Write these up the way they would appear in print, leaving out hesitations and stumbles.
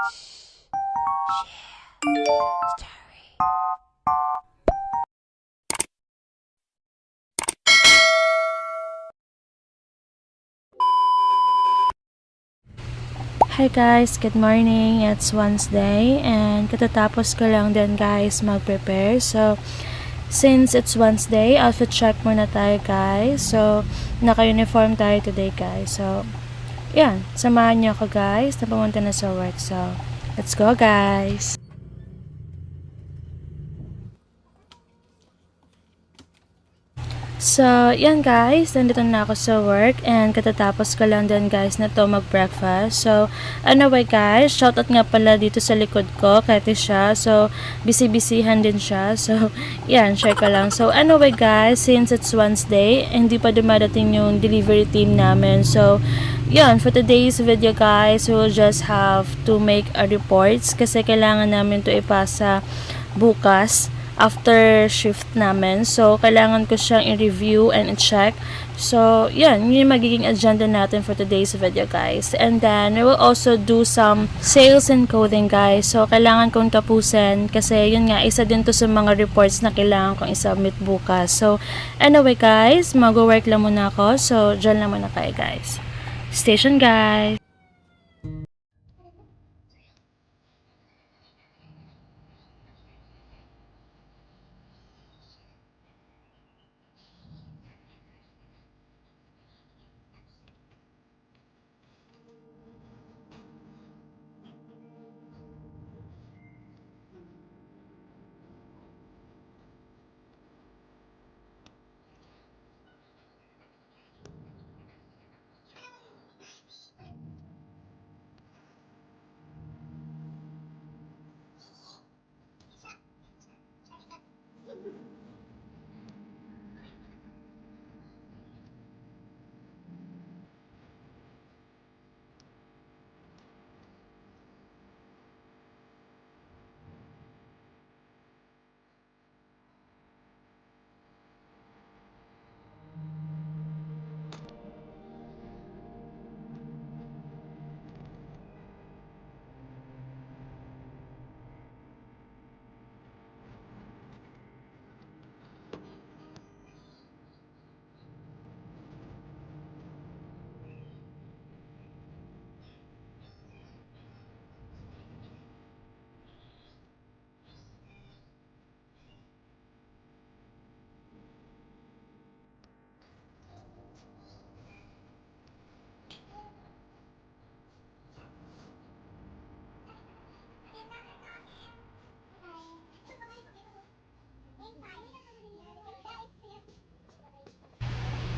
Hi guys, good morning. It's Wednesday and katatapos ko lang din guys mag-prepare. So, since it's Wednesday, outfit check muna tayo guys. So, naka-uniform tayo today guys. So, yan. Samahan niyo ako guys na pumunta na sa work. So, let's go guys! So, yan guys, nandito na ako sa work and katatapos ko lang din guys na to mag-breakfast. So, anyway guys, shoutout nga pala dito sa likod ko, kaya siya. So, busy-busyhan din siya. So, yan, share ko lang. So, anyway guys, since it's Wednesday, hindi pa dumadating yung delivery team namin. So, yan, for today's video guys, we'll just have to make a reports kasi kailangan namin to ipasa bukas after shift namin. So, kailangan ko siyang i-review and i-check. So, yan. Yun yung magiging agenda natin for today's video, guys. And then, we will also do some sales and coding, guys. So, kailangan kong tapusin kasi yun nga, isa din to sa mga reports na kailangan kong i-submit bukas. So, anyway, guys, mag-work lang muna ako. So, dyan lang muna kayo, guys. Station, guys!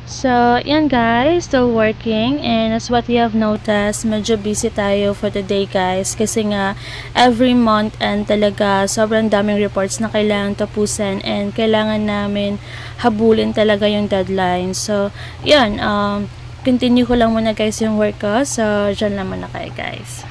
So, yan guys, still working and as what you have noticed, medyo busy tayo for the day guys kasi nga every month and talaga sobrang daming reports na kailangan tapusin and kailangan namin habulin talaga yung deadline. So, yan, continue ko lang muna guys yung work ko. So, dyan lang muna kayo guys.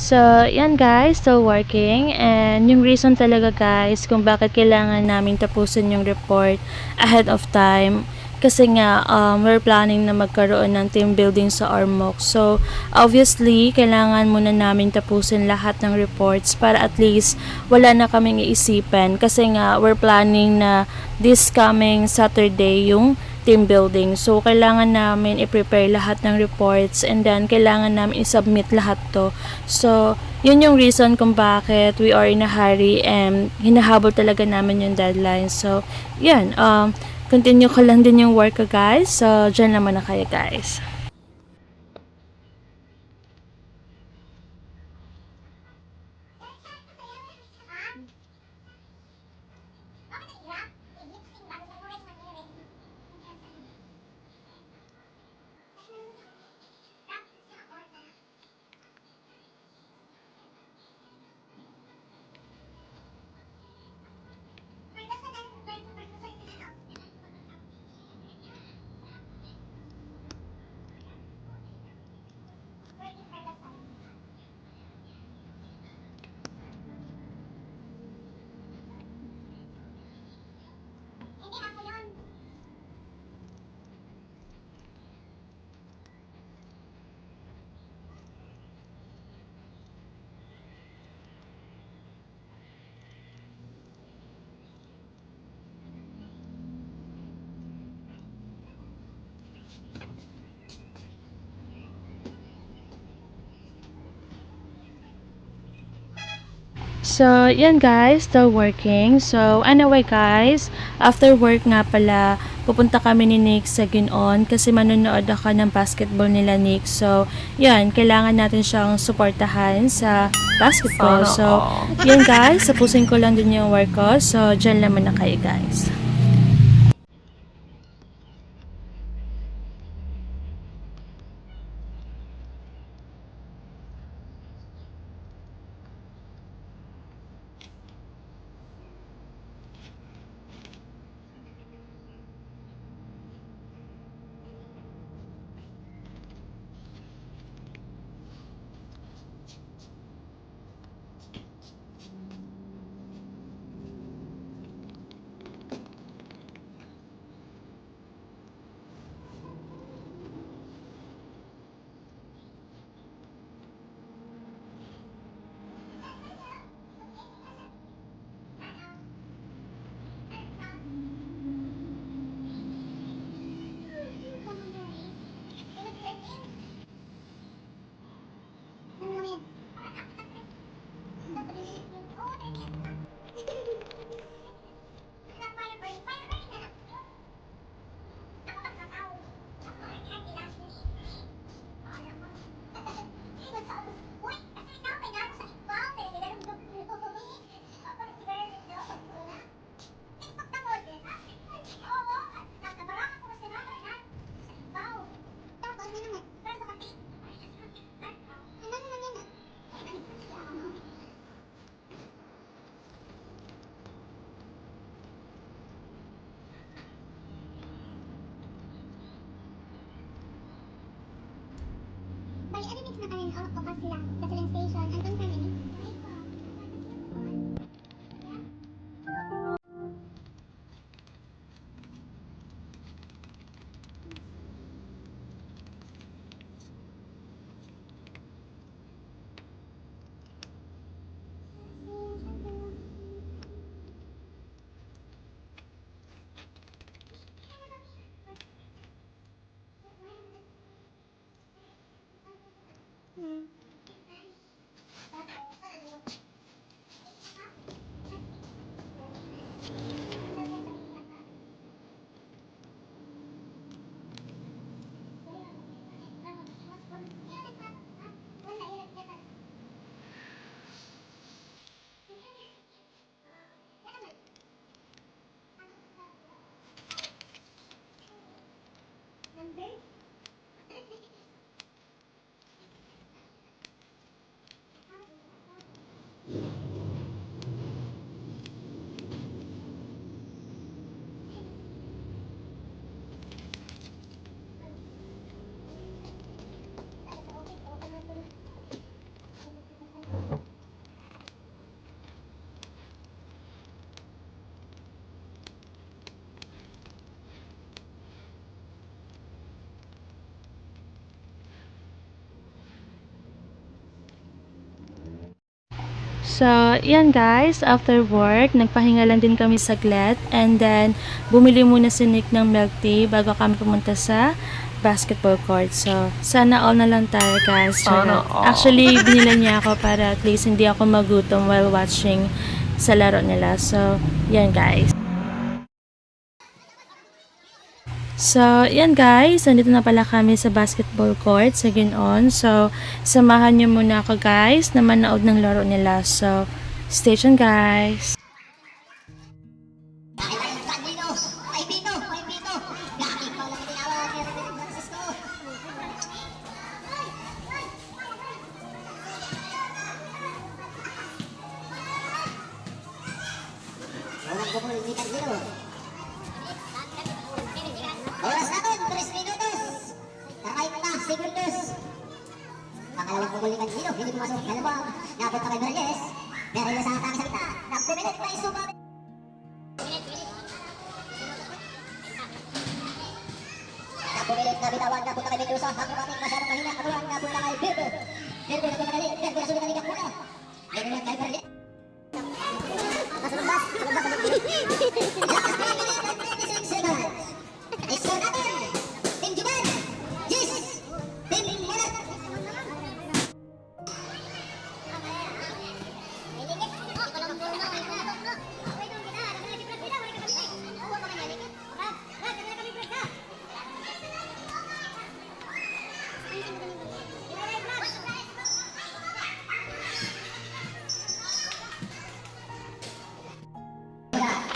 So, yan guys, still working. And yung reason talaga guys kung bakit kailangan namin tapusin yung report ahead of time. Kasi nga, we're planning na magkaroon ng team building sa Ormoc. So, obviously, kailangan muna namin tapusin lahat ng reports para at least wala na kaming iisipan. Kasi nga, we're planning na this coming Saturday yung team building. So, kailangan namin i-prepare lahat ng reports and then kailangan namin i-submit lahat to. So, yun yung reason kung bakit we are in a hurry and hinahabol talaga namin yung deadline. So, yan. Continue ko lang din yung work ko guys. So, dyan naman na kayo guys. So, yan guys, still working. So, anyway guys, after work nga pala, pupunta kami ni Nick sa Ginon kasi manonood ako ng basketball nila Nick. So, yan, kailangan natin siyang suportahan sa basketball. So, yan guys, tapusin ko lang din yung work ko. So, dyan naman na kayo guys. So, yan guys, after work, nagpahinga lang din kami saglit and then bumili muna si Nick ng milk tea bago kami pumunta sa basketball court. So, sana all na lang tayo guys. Sana all. Actually, binila niya ako para at least hindi ako magutom while watching sa laro nila. So, yan guys. So, yan guys, nandito na pala kami sa basketball court sa Ginoon. So, samahan nyo muna ako guys na manood ng laro nila. So, stay tuned guys. Oras natin, 3 minutos. Kahit na, segundos. Pangalawang pumulikan dito, hindi pumasok. Dalawang, nabot pa kay Berles. Berles sa atake sa kita. Nagpumilit na isumami. Nagpumilit na bitawan, napunta kay Medusa. Nagpumating masyadong mahina. Karuan, napunta kay Berber. Berber na pumadali. Berber na sulit na ligat muna. Berber kay Berles. Kasunod bas, sunod bas, sunod bas. Last minute and 26 seconds. Iskor natin, Team Juman, Jis, Team Manat.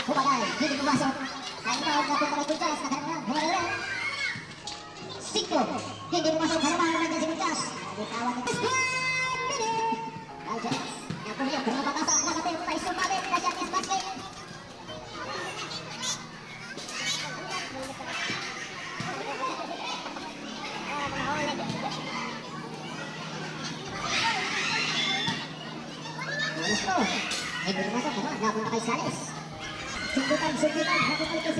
Humagal, hindi pumasok. Nagtawag na punta kay Kulkas, nakaramdam, humagal. 5, hindi pumasok, halaman naman si Kulkas. Nagtawag na 1 minute. Alves, napuliyak, pinapatasa, nakatay, tayo sumabit, na siya is basket. Gusto, hindi pumasok, napunta kay Sales. Sundutan, napunta kay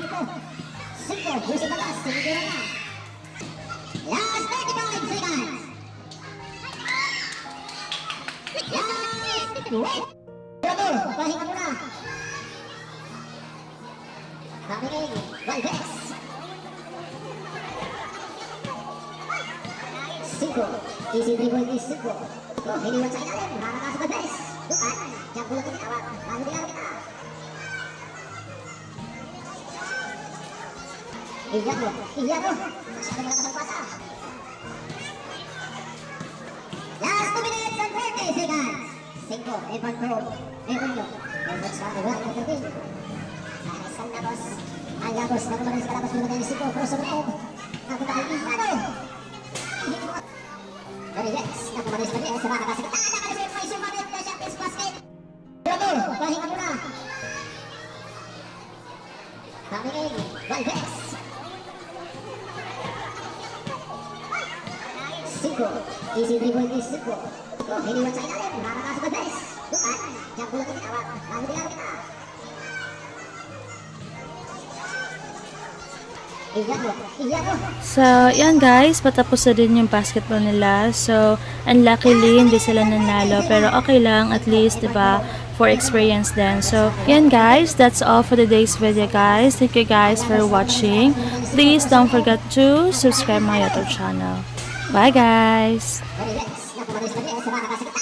5, Jose Balas, sinigura na. Last 35 seconds. Last 20. Brother, pahinga muna. Pamiling, Valdez. 5, easy dribble ni 5. Hiniwan sa ilalim, nakakasok Valdez. Dukan, dyan bulat ang tinawag. Bago dinaro kita. Iyano, masyado mo lang pasa. Last 2 minutes and 30 seconds. 5, Evan Pro, Evanlo. Evan sa lugar ng 13. Isang labos. Ang labos na kumalis ka labos muna kayo 5. Cross over home. Napunta kay Iyano. Berles, nakumalis Berles sa mga kasik. Nakalis yung may sumabit na Champions Basket. Brother, pahinga muna. Pamiling, Valdez. 5, easy dribble ni 5. Hiniwan sa ilalim, nakakasok ang Valdez. Dukan, dyan bulat ang tinawag. Bago dinaro kita. Iyano. So, yan guys, patapos na din yung basketball nila. So, unluckily, hindi sila nanalo. Pero okay lang, at least, diba, for experience din. So, yan guys, that's all for today's video guys. Thank you guys for watching. Please don't forget to subscribe my YouTube channel. Bye guys! Berles, nakumalis Berles sa mga kasik.